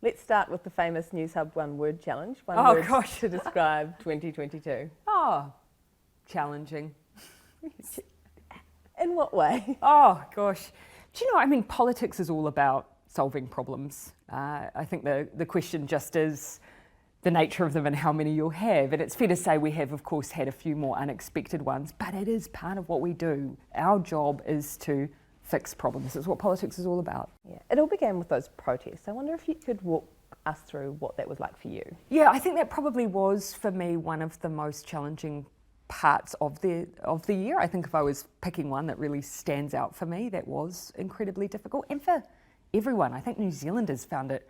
Let's start with the famous Newshub one word challenge. One Oh, word gosh. to describe 2022. Oh, challenging. In what way? Oh, gosh. Do you know, I mean, politics is all about solving problems. I think the question just is the nature of them and how many you'll have. And it's fair to say we have, of course, had a few more unexpected ones, but it is part of what we do. Our job is to fix problems. It's what politics is all about. Yeah, it all began with those protests. I wonder if you could walk us through what that was like for you. Yeah, I think that probably was, for me, one of the most challenging parts of the year. I think if I was picking one that really stands out for me, that was incredibly difficult. And for everyone, I think New Zealanders found it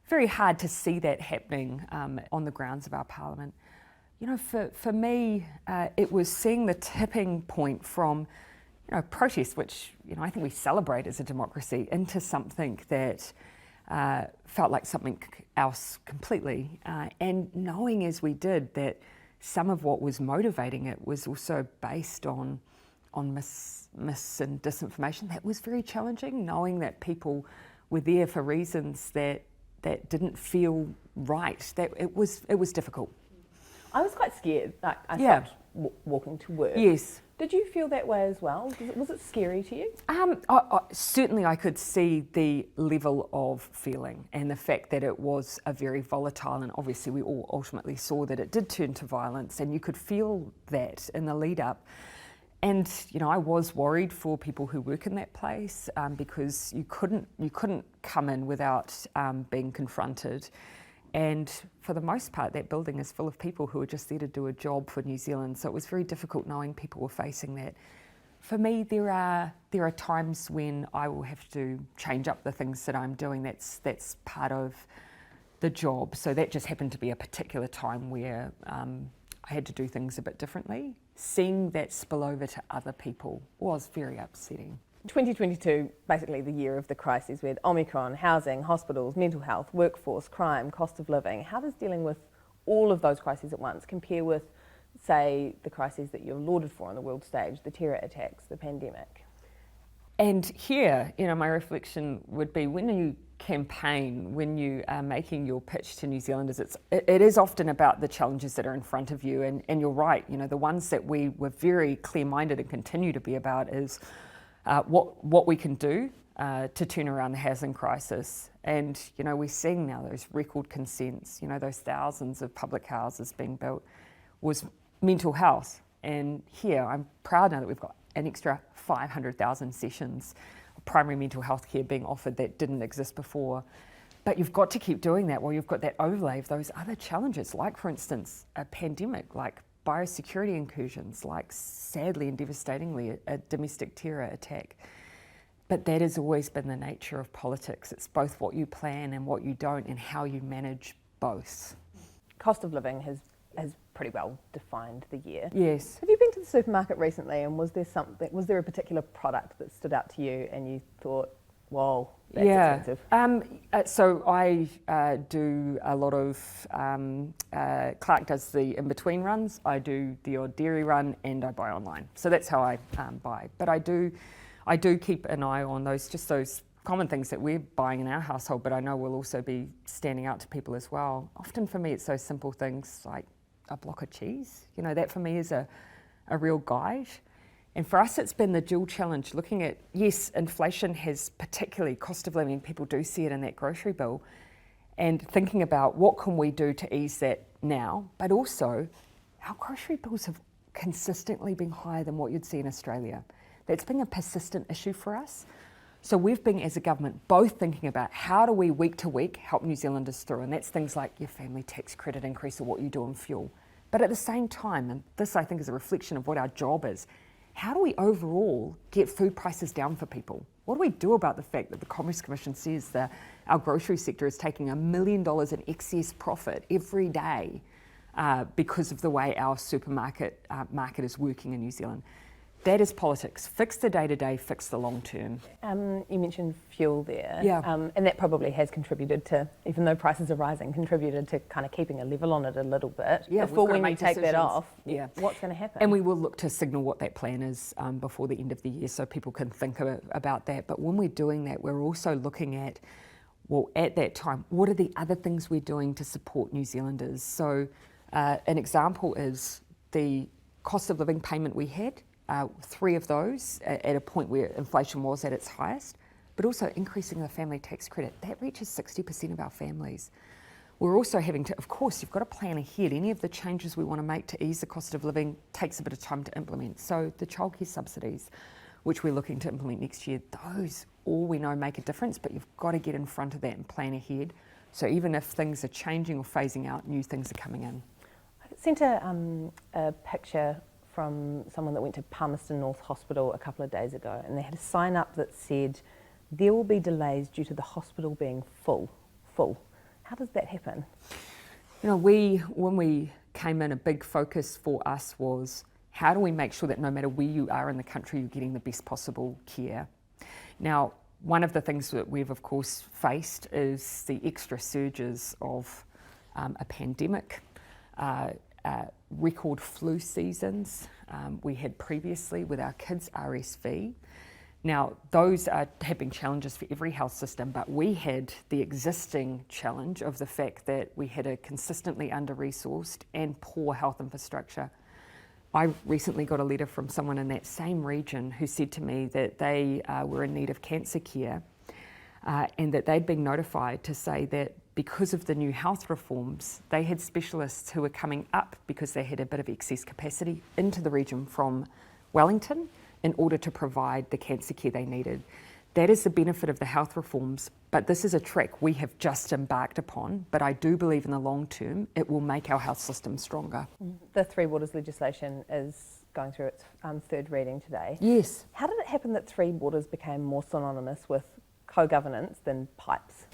very hard to see that happening on the grounds of our parliament. You know, for me, it was seeing the tipping point from, you know, protest, which, you know, I think we celebrate as a democracy, into something that felt like something else completely. And knowing as we did that some of what was motivating it was also based on mis and disinformation, that was very challenging, knowing that people were there for reasons that didn't feel right. That it was difficult. I was quite scared. Like, I Yeah. stopped walking to work. Yes. Did you feel that way as well? Was it scary to you? Certainly I could see the level of feeling and the fact that it was a very volatile, and obviously we all ultimately saw that it did turn to violence, and you could feel that in the lead up. And, you know, I was worried for people who work in that place because you couldn't come in without being confronted. And for the most part, that building is full of people who are just there to do a job for New Zealand. So it was very difficult knowing people were facing that. For me, there are times when I will have to change up the things that I'm doing. That's part of the job. So that just happened to be a particular time where I had to do things a bit differently. Seeing that spill over to other people was very upsetting. 2022, basically the year of the crises. We had Omicron, housing, hospitals, mental health, workforce, crime, cost of living. How does dealing with all of those crises at once compare with, say, the crises that you're lauded for on the world stage, the terror attacks, the pandemic? And here, you know, my reflection would be when you campaign, when you are making your pitch to New Zealanders, it is often about the challenges that are in front of you. And you're right, you know, the ones that we were very clear-minded and continue to be about is what we can do to turn around the housing crisis. And, you know, we're seeing now those record consents, you know, those thousands of public houses being built, was mental health. And here, I'm proud now that we've got an extra 500,000 sessions of primary mental health care being offered that didn't exist before. But you've got to keep doing that while you've got that overlay of those other challenges, like, for instance, a pandemic, like biosecurity incursions, like, sadly and devastatingly, a domestic terror attack. But that has always been the nature of politics. It's both what you plan and what you don't, and how you manage both. Cost of living has pretty well defined the year. Yes. Have you been to the supermarket recently, and was there a particular product that stood out to you and you thought, whoa, that's expensive? So I do a lot of, Clark does the in-between runs, I do the odd dairy run, and I buy online. So that's how I buy. But I do keep an eye on those common things that we're buying in our household, but I know will also be standing out to people as well. Often for me, it's those simple things like a block of cheese. You know, that for me is a real guide. And for us, it's been the dual challenge, looking at, yes, inflation has, particularly cost of living, people do see it in that grocery bill, and thinking about what can we do to ease that now, but also our grocery bills have consistently been higher than what you'd see in Australia. That's been a persistent issue for us. So we've been, as a government, both thinking about how do we week to week help New Zealanders through, and that's things like your family tax credit increase or what you do on fuel. But at the same time, and this I think is a reflection of what our job is, how do we overall get food prices down for people? What do we do about the fact that the Commerce Commission says that our grocery sector is taking $1 million in excess profit every day because of the way our supermarket market is working in New Zealand? That is politics. Fix the day-to-day, fix the long-term. You mentioned fuel there. Yeah. And that probably has contributed to, even though prices are rising, contributed to kind of keeping a level on it a little bit. Yeah, before we've got to when you make take that decisions. off, Yeah. what's going to happen? And we will look to signal what that plan is before the end of the year so people can think about that. But when we're doing that, we're also looking at well, at that time, what are the other things we're doing to support New Zealanders? So an example is the cost of living payment we had, 3 of those at a point where inflation was at its highest, but also increasing the family tax credit. That reaches 60% of our families. We're also having to, of course, you've got to plan ahead. Any of the changes we want to make to ease the cost of living takes a bit of time to implement. So the childcare subsidies, which we're looking to implement next year, those all we know make a difference, but you've got to get in front of that and plan ahead. So even if things are changing or phasing out, new things are coming in. I sent a picture from someone that went to Palmerston North Hospital a couple of days ago, and they had a sign up that said, "There will be delays due to the hospital being full." How does that happen? You know, when we came in, a big focus for us was, how do we make sure that no matter where you are in the country, you're getting the best possible care? Now, one of the things that we've, of course, faced is the extra surges of a pandemic, record flu seasons we had previously with our kids' RSV. Now, those have been challenges for every health system, but we had the existing challenge of the fact that we had a consistently under-resourced and poor health infrastructure. I recently got a letter from someone in that same region who said to me that they were in need of cancer care and that they'd been notified to say that because of the new health reforms, they had specialists who were coming up because they had a bit of excess capacity into the region from Wellington in order to provide the cancer care they needed. That is the benefit of the health reforms, but this is a track we have just embarked upon, but I do believe in the long term it will make our health system stronger. The Three Waters legislation is going through its 3rd reading today. Yes. How did it happen that Three Waters became more synonymous with co-governance than pipes?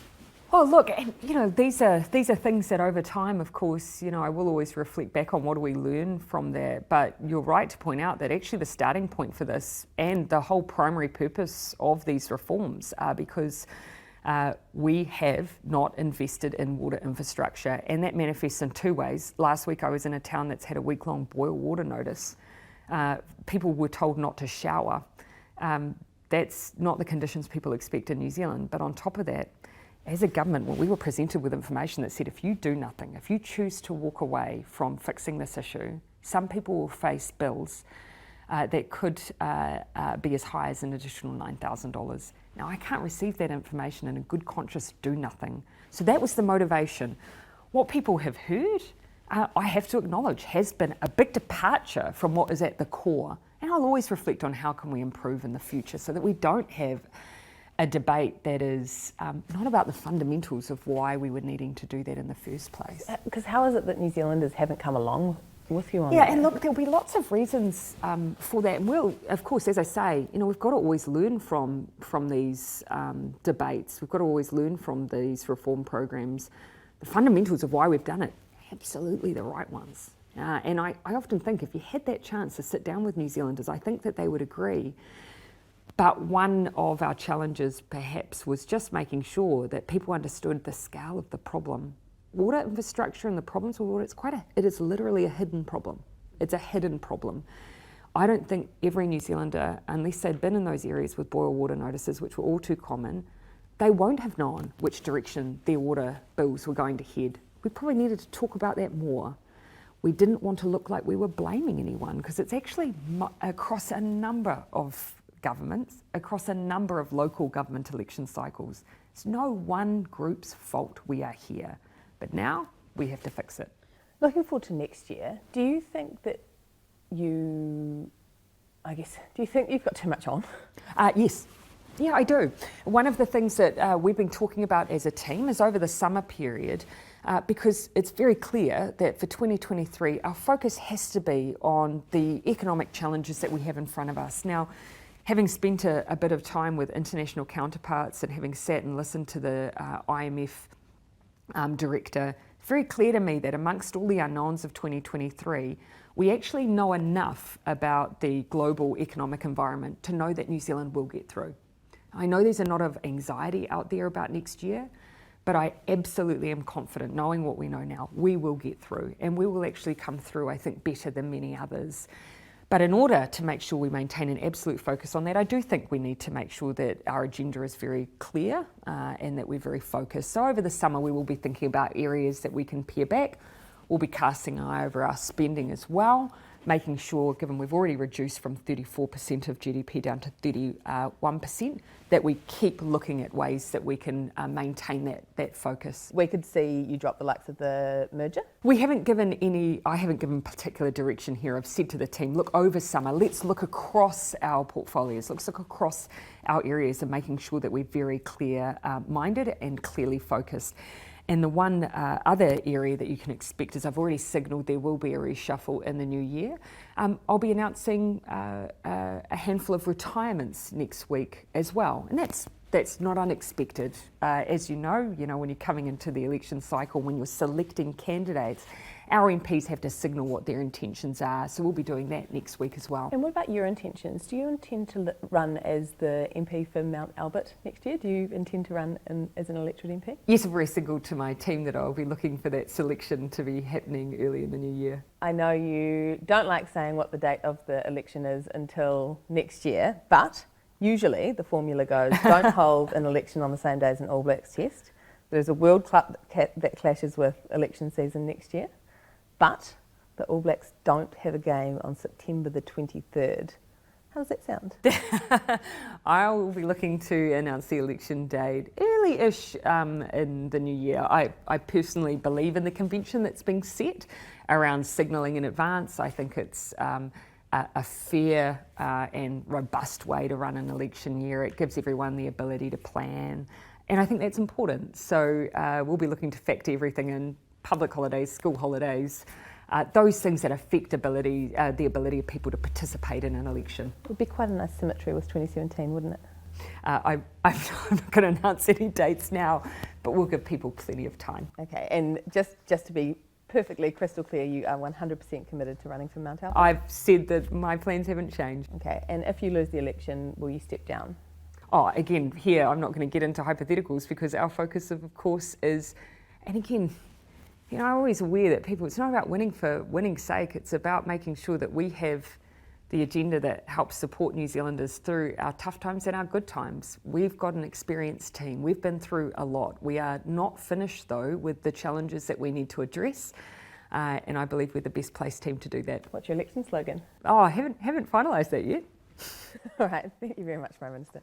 Oh, look, and, you know, these are things that over time, of course, you know, I will always reflect back on what do we learn from that. But you're right to point out that actually the starting point for this and the whole primary purpose of these reforms are because we have not invested in water infrastructure, and that manifests in 2 ways. Last week I was in a town that's had a week-long boil water notice. People were told not to shower. That's not the conditions people expect in New Zealand. But on top of that, as a government, well, we were presented with information that said if you do nothing, if you choose to walk away from fixing this issue, some people will face bills that could be as high as an additional $9,000. Now, I can't receive that information and in good conscience do nothing. So that was the motivation. What people have heard, I have to acknowledge, has been a big departure from what is at the core. And I'll always reflect on how can we improve in the future so that we don't have a debate that is not about the fundamentals of why we were needing to do that in the first place. Because how is it that New Zealanders haven't come along with you on that? Yeah, and look, there'll be lots of reasons for that. And we'll, of course, as I say, you know, we've got to always learn from these debates. We've got to always learn from these reform programs. The fundamentals of why we've done it, absolutely the right ones. And I often think if you had that chance to sit down with New Zealanders, I think that they would agree. But one of our challenges perhaps was just making sure that people understood the scale of the problem. Water infrastructure and the problems with water, it is literally a hidden problem. It's a hidden problem. I don't think every New Zealander, unless they'd been in those areas with boil water notices, which were all too common, they won't have known which direction their water bills were going to head. We probably needed to talk about that more. We didn't want to look like we were blaming anyone because it's actually across a number of governments, across a number of local government election cycles. It's no one group's fault we are here, but now we have to fix it. Looking forward to next year, do you think that do you think you've got too much on? Yes. Yeah, I do. One of the things that we've been talking about as a team is over the summer period, because it's very clear that for 2023, our focus has to be on the economic challenges that we have in front of us. Now, having spent a bit of time with international counterparts and having sat and listened to the IMF director, it's very clear to me that amongst all the unknowns of 2023, we actually know enough about the global economic environment to know that New Zealand will get through. I know there's a lot of anxiety out there about next year, but I absolutely am confident, knowing what we know now, we will get through and we will actually come through, I think, better than many others. But in order to make sure we maintain an absolute focus on that, I do think we need to make sure that our agenda is very clear and that we're very focused. So over the summer, we will be thinking about areas that we can pare back. We'll be casting an eye over our spending as well, making sure, given we've already reduced from 34% of GDP down to 31%, that we keep looking at ways that we can maintain that focus. We could see you drop the likes of the merger. I haven't given particular direction here. I've said to the team, look, over summer, let's look across our portfolios, let's look across our areas and making sure that we're very clear-minded and clearly focused. And the one other area that you can expect is I've already signalled there will be a reshuffle in the new year. I'll be announcing a handful of retirements next week as well, and that's not unexpected. As you know, when you're coming into the election cycle, when you're selecting candidates, our MPs have to signal what their intentions are, so we'll be doing that next week as well. And what about your intentions? Do you intend to run as the MP for Mount Albert next year? Do you intend to run as an elected MP? Yes, I've already signalled to my team that I'll be looking for that selection to be happening early in the new year. I know you don't like saying what the date of the election is until next year, but usually the formula goes, don't hold an election on the same day as an All Blacks test. There's a World Cup that clashes with election season next year. But the All Blacks don't have a game on September the 23rd. How does that sound? I will be looking to announce the election date early-ish in the new year. I personally believe in the convention that's being set around signalling in advance. I think it's a fair and robust way to run an election year. It gives everyone the ability to plan, and I think that's important. So we'll be looking to factor everything in: public holidays, school holidays, those things that affect the ability of people to participate in an election. It would be quite a nice symmetry with 2017, wouldn't it? I'm not going to announce any dates now, but we'll give people plenty of time. Okay, and just to be perfectly crystal clear, you are 100% committed to running for Mount Albert? I've said that my plans haven't changed. Okay, and if you lose the election, will you step down? Oh, again, here I'm not going to get into hypotheticals because our focus, of course, is, and again, I'm always aware that it's not about winning for winning's sake, it's about making sure that we have the agenda that helps support New Zealanders through our tough times and our good times. We've got an experienced team, we've been through a lot. We are not finished though with the challenges that we need to address, and I believe we're the best placed team to do that. What's your election slogan? Oh, I haven't finalised that yet. All right, thank you very much, Prime Minister.